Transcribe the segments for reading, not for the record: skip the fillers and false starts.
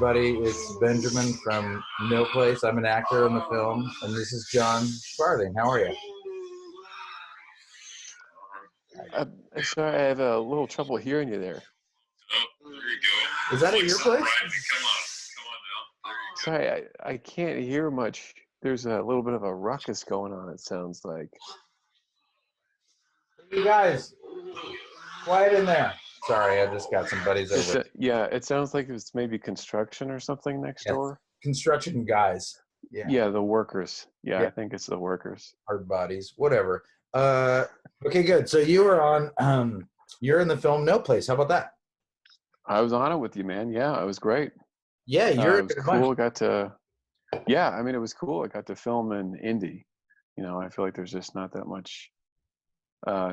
everybody. It's Benjamin from No Place. I'm an actor in the film, and this is John Farthing. How are you? Sorry, I have a little trouble hearing you there. Oh, there you go. Is that at your place? Come on now. There you go. Sorry, I can't hear much. There's a little bit of a ruckus going on, it sounds like. You guys, quiet in there. Sorry, I just got some buddies over. Yeah, it sounds like it's maybe construction or something next door. Construction guys. Yeah, the workers. Yeah, Yeah. I think it's the workers. Hard bodies, whatever. Okay, good. So you were on, you're in the film No Place. How about that? I was on it with you, man. Yeah, it was great. Yeah, It was cool. I mean, it was cool. I got to film in Indy. You know, I feel like there's just not that much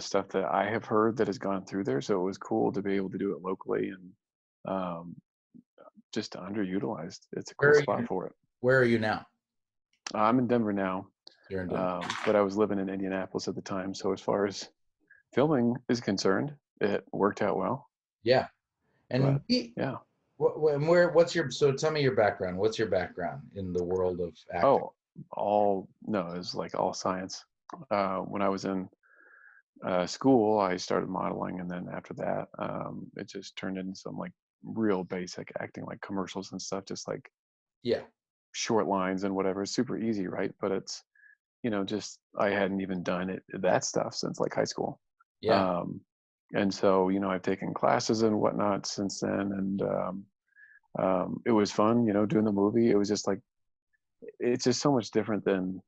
stuff that I have heard that has gone through there. So it was cool to be able to do it locally and just underutilized. It's a cool spot for it. Where are you now? I'm in Denver now. You're in Denver. But I was living in Indianapolis at the time. So as far as filming is concerned, it worked out well. Yeah. And yeah. So tell me your background. What's your background in the world of acting? It was like all science. When I was in school, I started modeling, and then after that, it just turned into some like real basic acting, like commercials and stuff, just like short lines and whatever. It's super easy, right? But it's, just I hadn't even done that stuff since like high school. Yeah. And so, I've taken classes and whatnot since then, and it was fun, doing the movie. It was just like, it's just so much different than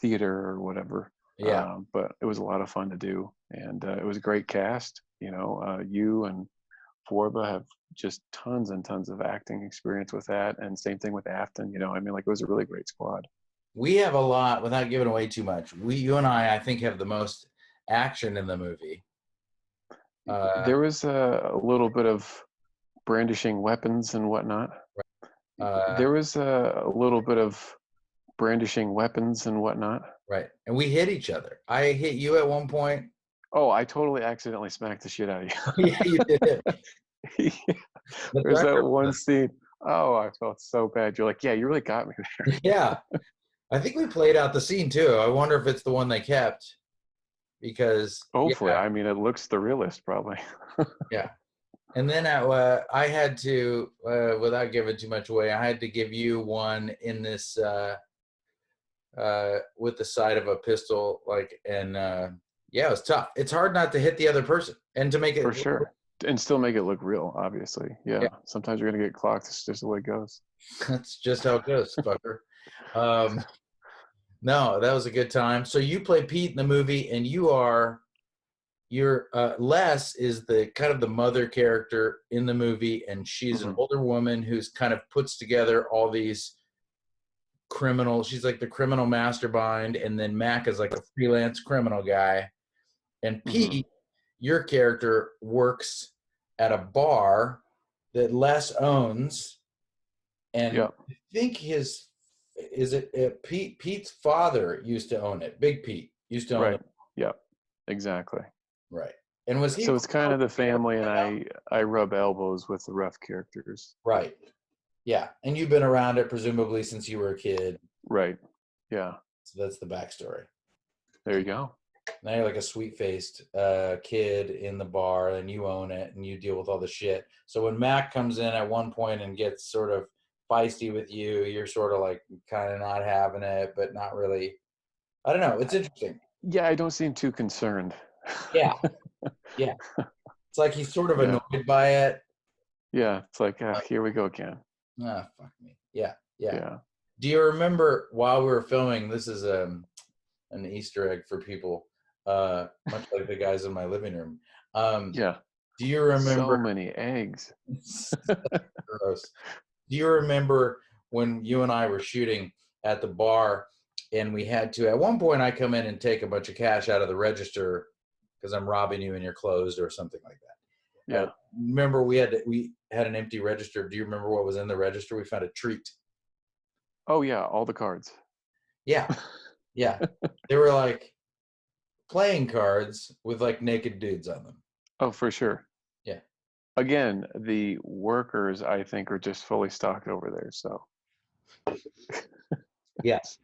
theater or whatever. Yeah. But it was a lot of fun to do, and it was a great cast. You and Forba have just tons and tons of acting experience with that, and same thing with Afton. It was a really great squad. We have a lot, without giving away too much. You and I think, have the most action in the movie. There was a little bit of brandishing weapons and whatnot. There was a little bit of brandishing weapons and whatnot. Right. And we hit each other. I hit you at one point. Oh, I totally accidentally smacked the shit out of you. Yeah, you did. Yeah. There's that one scene. Oh, I felt so bad. You're like, yeah, you really got me there. Yeah. I think we played out the scene too. I wonder if it's the one they kept. Because hopefully, it looks the realest probably. Yeah. And then I had to, without giving too much away, I had to give you one in this with the side of a pistol, it was tough. It's hard not to hit the other person and to make it for sure, and still make it look real. Obviously, yeah. Sometimes you're gonna get clocked. It's just the way it goes. That's just how it goes, fucker. No, that was a good time. So you play Pete in the movie, and you're Les is the kind of the mother character in the movie, and she's an older woman who's kind of puts together all these criminals. She's like the criminal mastermind, and then Mac is like a freelance criminal guy. And Pete, your character, works at a bar that Les owns, and I think Pete's father used to own it. Big Pete used to own it. Yeah, exactly. Right. And was he? So it's kind of the family, and I rub elbows with the rough characters. Right. Yeah, and you've been around it presumably since you were a kid. Right. Yeah. So that's the backstory. There you go. Now you're like a sweet-faced kid in the bar, and you own it, and you deal with all the shit. So when Mac comes in at one point and gets sort of feisty with you, you're sort of like kind of not having it, but not really. I don't know. It's interesting. Yeah, I don't seem too concerned. Yeah. Yeah. It's like he's sort of annoyed by it. Yeah. It's like, here we go again. Ah, fuck me. Yeah. Do you remember while we were filming, this is an Easter egg for people, much like the guys in my living room. Do you remember? So many eggs. Gross. Do you remember when you and I were shooting at the bar, and we had to, at one point I come in and take a bunch of cash out of the register because I'm robbing you and you're closed or something like that. Yeah. Remember we had an empty register. Do you remember what was in the register? We found a treat. Oh yeah, all the cards. Yeah. Yeah. They were like playing cards with like naked dudes on them. Oh, for sure. Yeah. again, the workers I think are just fully stocked over there. So Yes.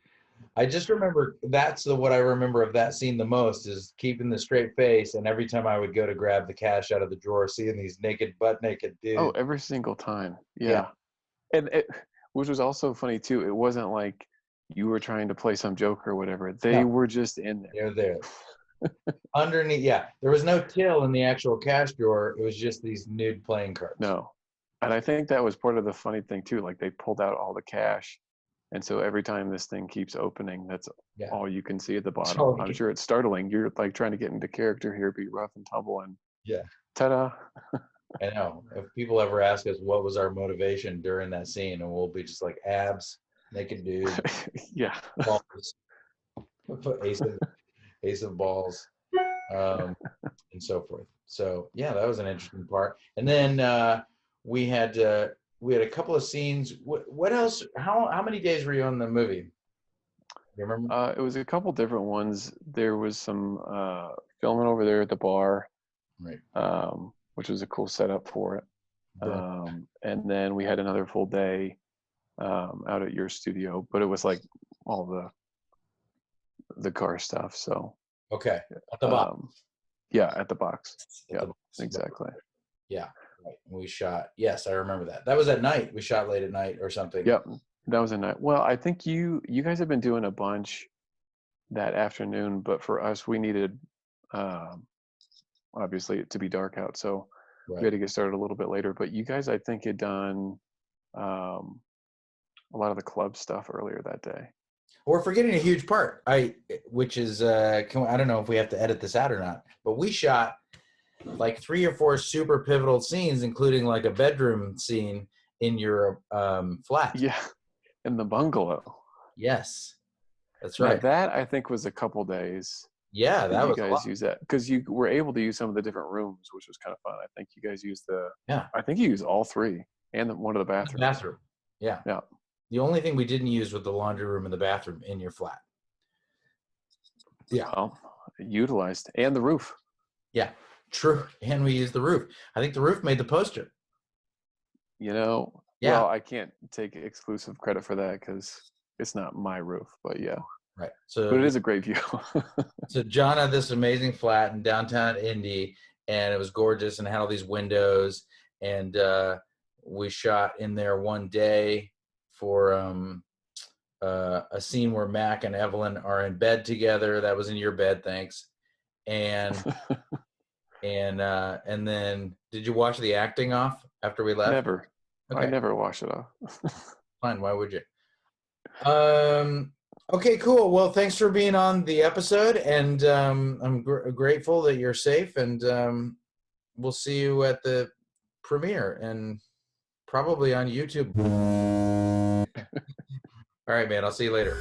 I just remember that's what I remember of that scene the most is keeping the straight face. And every time I would go to grab the cash out of the drawer, seeing these butt naked oh, dudes. every single time, Yeah. and which was also funny too. It wasn't like you were trying to play some joke or whatever. They No. were just in there. They're there. Underneath, yeah. There was no till in the actual cash drawer. It was just these nude playing cards. No, and I think that was part of the funny thing too. Like they pulled out all the cash, and so every time this thing keeps opening, that's all you can see at the bottom. I'm sure it's startling. You're like trying to get into character here, be rough and tumble, and ta-da! I know. If people ever ask us what was our motivation during that scene, and we'll be just like abs, naked dude, yeah, balls, ace of balls, and so forth. So yeah, that was an interesting part. And then we had a couple of scenes. What else? How many days were you on the movie? You remember? It was a couple different ones. There was some filming over there at the bar, Right. Which was a cool setup for it. And then we had another full day out at your studio, but it was like all the car stuff. So okay, at the box. Yeah, at the box. At yeah, the box. exactly. Yeah, right. We shot. Yes, I remember that. That was at night. We shot late at night or something. Yep, that was a night. Well, I think you guys have been doing a bunch that afternoon, but for us, we needed obviously it to be dark out, so we had to get started a little bit later. But you guys, I think, had done a lot of the club stuff earlier that day. We're forgetting a huge part, which is I don't know if we have to edit this out or not, but we shot like 3 or 4 super pivotal scenes, including like a bedroom scene in your flat. Yeah, in the bungalow. Yes, that's right. Now that I think was a couple days. Yeah, that was you guys use that because you were able to use some of the different rooms, which was kind of fun. I think you guys used I think you used all 3 and one of the bathrooms. The bathroom. Yeah. Yeah. The only thing we didn't use was the laundry room and the bathroom in your flat. Yeah. Well, utilized. And the roof. Yeah, true. And we used the roof. I think the roof made the poster. Well, I can't take exclusive credit for that because it's not my roof, but yeah. Right. But it is a great view. So John had this amazing flat in downtown Indy, and it was gorgeous and had all these windows. And we shot in there one day for a scene where Mac and Evelyn are in bed together. That was in your bed, thanks. And and then did you wash the acting off after we left? Never. Okay. I never wash it off. Fine. Why would you? Okay, cool. Well, thanks for being on the episode, and I'm grateful that you're safe, and we'll see you at the premiere and probably on YouTube. All right, man. I'll see you later.